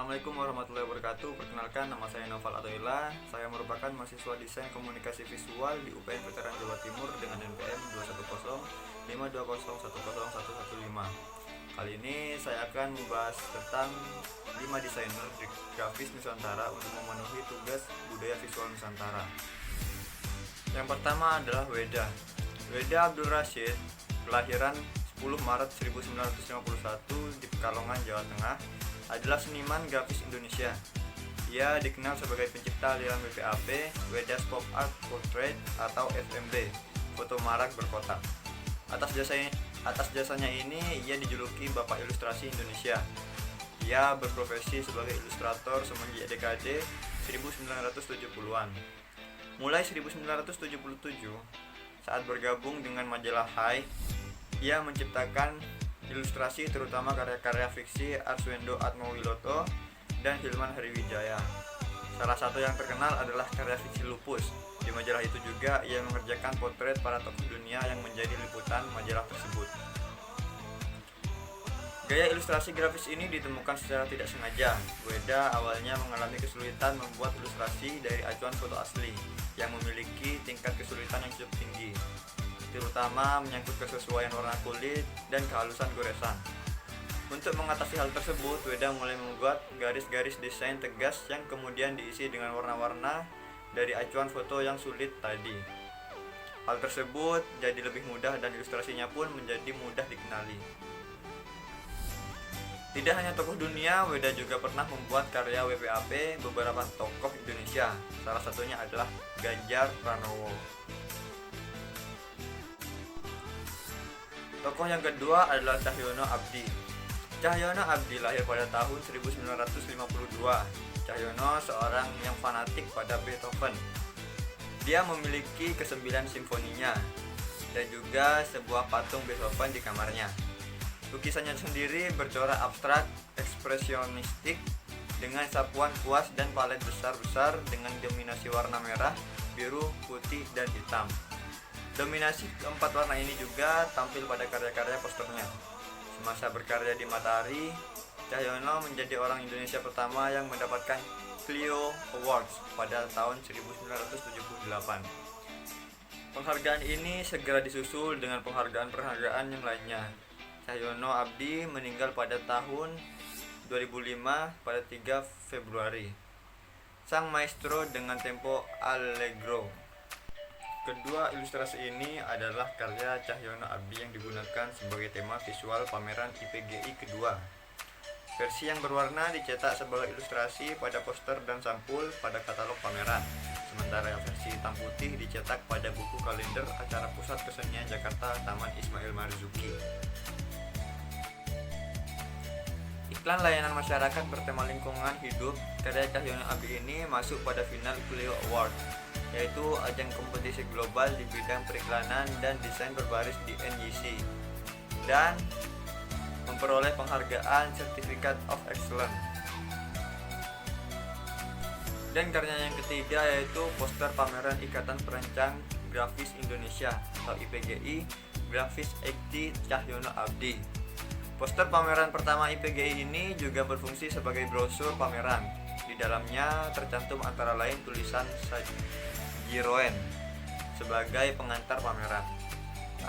Assalamualaikum warahmatullahi wabarakatuh. Perkenalkan, nama saya Noval Atoila. Saya merupakan mahasiswa Desain Komunikasi Visual di UPN Veteran Jawa Timur dengan NPM 21052010115. Kali ini saya akan membahas tentang 5 desainer grafis Nusantara untuk memenuhi tugas budaya visual Nusantara. Yang pertama adalah Weda. Weda Abdul Rashid, kelahiran 10 Maret 1951 di Pekalongan, Jawa Tengah, adalah seniman grafis Indonesia. Ia dikenal sebagai pencipta aliran WPAP, Weda's Pop Art Portrait atau FMB, foto marak berkotak. Atas jasanya ini ia dijuluki Bapak Ilustrasi Indonesia. Ia berprofesi sebagai ilustrator semenjak dekade 1970-an. Mulai 1977, saat bergabung dengan majalah Hai, ia menciptakan ilustrasi terutama karya-karya fiksi Arswendo Atmowiloto dan Hilman Hariwijaya. Salah satu yang terkenal adalah karya fiksi Lupus. Di majalah itu juga ia mengerjakan potret para tokoh dunia yang menjadi liputan majalah tersebut. Gaya ilustrasi grafis ini ditemukan secara tidak sengaja. Weda awalnya mengalami kesulitan membuat ilustrasi dari acuan foto asli yang memiliki tingkat kesulitan yang cukup tinggi, terutama menyangkut kesesuaian warna kulit dan kehalusan goresan. Untuk mengatasi hal tersebut, Weda mulai membuat garis-garis desain tegas yang kemudian diisi dengan warna-warna dari acuan foto yang sulit tadi. Hal tersebut jadi lebih mudah dan ilustrasinya pun menjadi mudah dikenali. Tidak hanya tokoh dunia, Weda juga pernah membuat karya WPAP beberapa tokoh Indonesia. Salah satunya adalah Ganjar Pranowo. Tokoh yang kedua adalah Cahyono Abdi. Cahyono Abdi lahir pada tahun 1952. Cahyono seorang yang fanatik pada Beethoven. Dia memiliki ke-9 simfoninya dan juga sebuah patung Beethoven di kamarnya. Lukisannya sendiri bercorak abstrak, ekspresionistik dengan sapuan kuas dan palet besar-besar dengan dominasi warna merah, biru, putih, dan hitam. Dominasi keempat warna ini juga tampil pada karya-karya posternya. Semasa berkarya di Matahari, Cahyono menjadi orang Indonesia pertama yang mendapatkan Clio Awards pada tahun 1978. Penghargaan ini segera disusul dengan penghargaan-penghargaan yang lainnya. Cahyono Abdi meninggal pada tahun 2005 pada 3 Februari. Sang maestro dengan tempo allegro. Kedua ilustrasi ini adalah karya Cahyono Abdi yang digunakan sebagai tema visual pameran IPGI kedua. Versi yang berwarna dicetak sebagai ilustrasi pada poster dan sampul pada katalog pameran. Sementara versi hitam putih dicetak pada buku kalender acara Pusat Kesenian Jakarta Taman Ismail Marzuki. Iklan layanan masyarakat bertema lingkungan hidup karya Cahyono Abdi ini masuk pada final Clio Award, yaitu ajang kompetisi global di bidang periklanan dan desain berbaris di NYC, dan memperoleh penghargaan Certificate of Excellence. Dan karya yang ketiga yaitu poster pameran Ikatan Perancang Grafis Indonesia atau IPGI Grafis Ekti Cahyono Abdi. Poster pameran pertama IPGI ini juga berfungsi sebagai brosur pameran. Di dalamnya tercantum antara lain tulisan Jiroen sebagai pengantar pameran,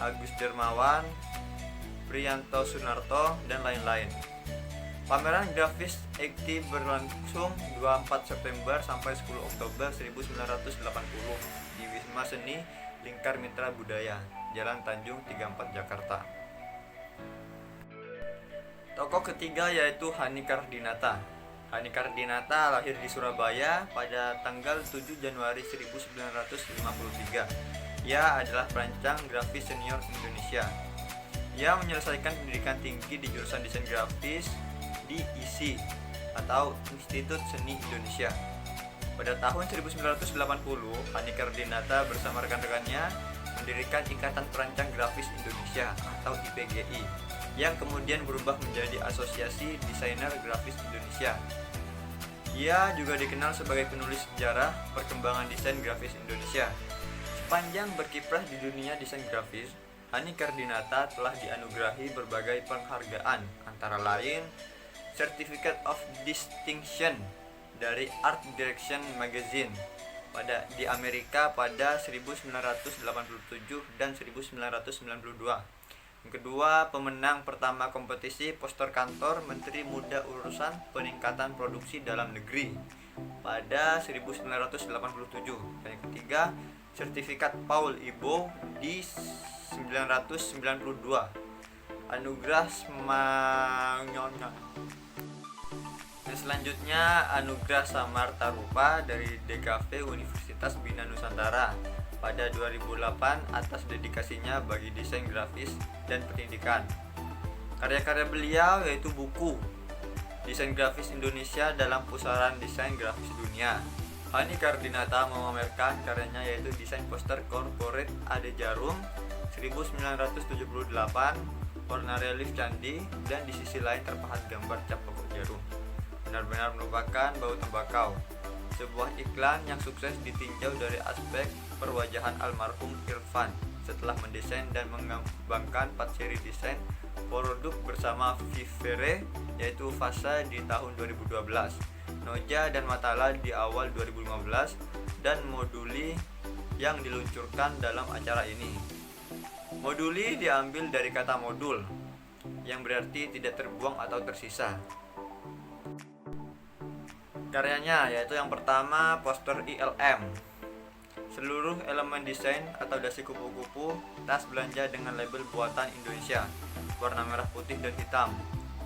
Agus Dermawan, Priyanto Sunarto, dan lain-lain. Pameran grafis Ekti berlangsung 24 September sampai 10 Oktober 1980 di Wisma Seni Lingkar Mitra Budaya, Jalan Tanjung 34, Jakarta. Tokoh ketiga yaitu Hani Kardinata. Hani Kardinata lahir di Surabaya pada tanggal 7 Januari 1953. Ia adalah perancang grafis senior Indonesia. Ia menyelesaikan pendidikan tinggi di jurusan desain grafis di ISI atau Institut Seni Indonesia. Pada tahun 1980, Hani Kardinata bersama rekan-rekannya mendirikan Ikatan Perancang Grafis Indonesia atau IPGI, yang kemudian berubah menjadi Asosiasi Desainer Grafis Indonesia. Ia juga dikenal sebagai penulis sejarah perkembangan desain grafis Indonesia. Sepanjang berkiprah di dunia desain grafis, Hani Kardinata telah dianugerahi berbagai penghargaan, antara lain Certificate of Distinction dari Art Direction Magazine di Amerika pada 1987 dan 1992. Yang kedua, pemenang pertama kompetisi poster kantor Menteri Muda Urusan Peningkatan Produksi Dalam Negeri pada 1987. Dan yang ketiga, sertifikat Paul Ibo di 1992. Anugerah Semanyonya. Dan selanjutnya Anugerah Samarta Rupa dari DKV Universitas Bina Nusantara pada 2008 atas dedikasinya bagi desain grafis dan pendidikan. Karya-karya beliau yaitu buku Desain Grafis Indonesia dalam Pusaran Desain Grafis Dunia. Hani Kardinata memamerkan karyanya yaitu desain poster corporate Ade Jarum 1978, warna relief candi, dan di sisi lain terpahat gambar cap pokok jarum. Benar-benar merupakan bau tembakau. Sebuah iklan yang sukses ditinjau dari aspek perwajahan almarhum Irfan setelah mendesain dan mengembangkan 4 seri desain produk bersama Vivere, yaitu Fasa di tahun 2012, Noja dan Matala di awal 2015, dan Moduli yang diluncurkan dalam acara ini. Moduli diambil dari kata modul yang berarti tidak terbuang atau tersisa. Karyanya yaitu yang pertama poster ILM. Seluruh elemen desain atau dasi kupu-kupu tas belanja dengan label buatan Indonesia, warna merah, putih, dan hitam.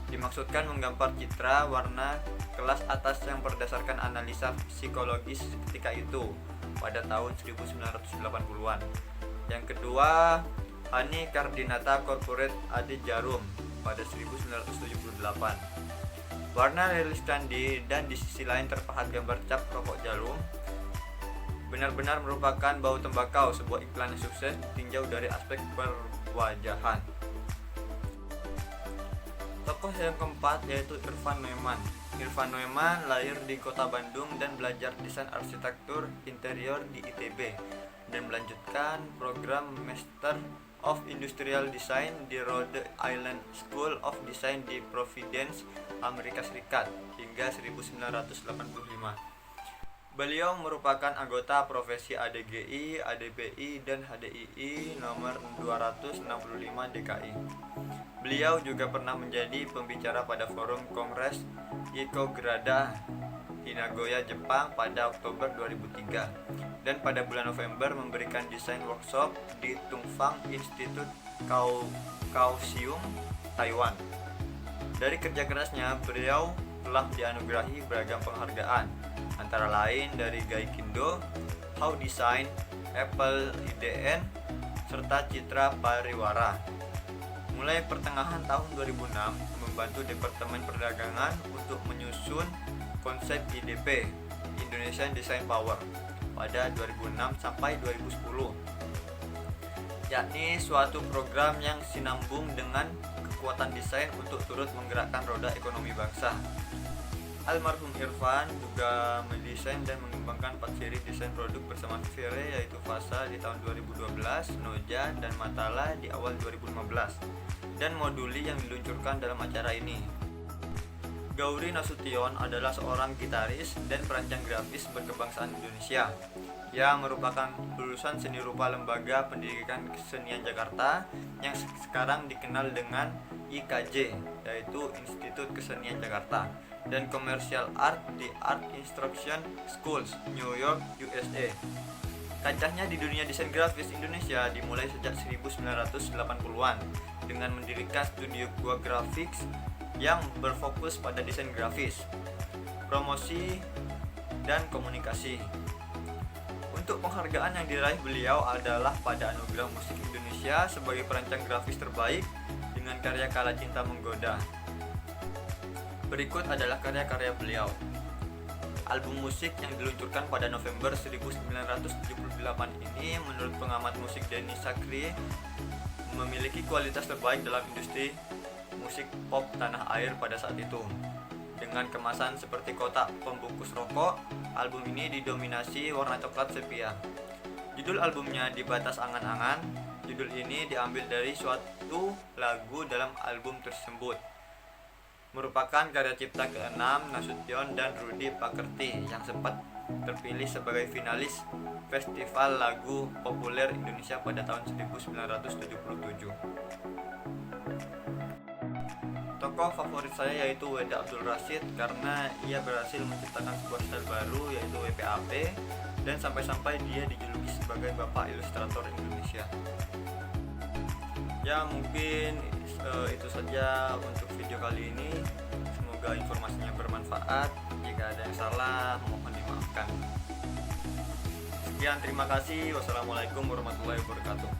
Dimaksudkan menggambar citra warna kelas atas yang berdasarkan analisa psikologis ketika itu pada tahun 1980-an. Yang kedua, Hani Kardinata Corporate Ade Jarum pada 1978. Warna relief candi dan di sisi lain terpahat gambar cap rokok jarum. Benar-benar merupakan bau tembakau, sebuah iklan yang sukses ditinjau dari aspek perwajahan. Tokoh yang keempat yaitu Irfan Noiman. Irfan Noiman lahir di kota Bandung dan belajar desain arsitektur interior di ITB dan melanjutkan program Master of Industrial Design di Rhode Island School of Design di Providence, Amerika Serikat hingga 1985. Beliau merupakan anggota profesi ADGI, ADPI, dan HDII nomor 265 DKI. Beliau juga pernah menjadi pembicara pada forum Kongres Ikograda di Nagoya, Jepang pada Oktober 2003, dan pada bulan November memberikan desain workshop di Tungfang Institute Kaohsiung, Taiwan. Dari kerja kerasnya, beliau telah dianugerahi beragam penghargaan, antara lain dari Gaikindo, How Design, Apple IDN, serta Citra Pariwara. Mulai pertengahan tahun 2006, membantu Departemen Perdagangan untuk menyusun konsep IDP, Indonesian Design Power, pada 2006 sampai 2010, yakni suatu program yang sinambung dengan kekuatan desain untuk turut menggerakkan roda ekonomi bangsa. Almarhum Irfan juga mendesain dan mengembangkan 4 seri desain produk bersama Vivere, yaitu Fasa di tahun 2012, Noja dan Matala di awal 2015, dan Moduli yang diluncurkan dalam acara ini. Gauri Nasution adalah seorang gitaris dan perancang grafis berkebangsaan Indonesia yang merupakan lulusan seni rupa Lembaga Pendidikan Kesenian Jakarta yang sekarang dikenal dengan IKJ, yaitu Institut Kesenian Jakarta, dan Commercial Art di Art Instruction Schools, New York, USA. Kancahnya di dunia desain grafis Indonesia dimulai sejak 1980-an dengan mendirikan studio Gua Graphics yang berfokus pada desain grafis, promosi, dan komunikasi. Untuk penghargaan yang diraih beliau adalah pada Anugerah Musik Indonesia sebagai perancang grafis terbaik dengan karya Kala Cinta Menggoda. Berikut adalah karya-karya beliau. Album musik yang diluncurkan pada November 1978 ini menurut pengamat musik Denny Sakrie memiliki kualitas terbaik dalam industri musik pop tanah air pada saat itu. Dengan kemasan seperti kotak pembungkus rokok, album ini didominasi warna coklat sepia. Judul albumnya Di Batas Angan-Angan. Judul ini diambil dari suatu lagu dalam album tersebut. merupakan karya cipta keenam Nasution dan Rudy Pakerti yang sempat terpilih sebagai finalis Festival Lagu Populer Indonesia pada tahun 1977. Tokoh favorit saya yaitu Weda Abdul Rashid karena ia berhasil menciptakan sebuah style baru yaitu WPAP, dan sampai-sampai dia dijuluki sebagai Bapak Ilustrator Indonesia. Ya mungkin itu saja untuk video kali ini. Semoga informasinya bermanfaat. Jika ada yang salah mohon dimaafkan. Sekian, terima kasih. Wassalamualaikum warahmatullahi wabarakatuh.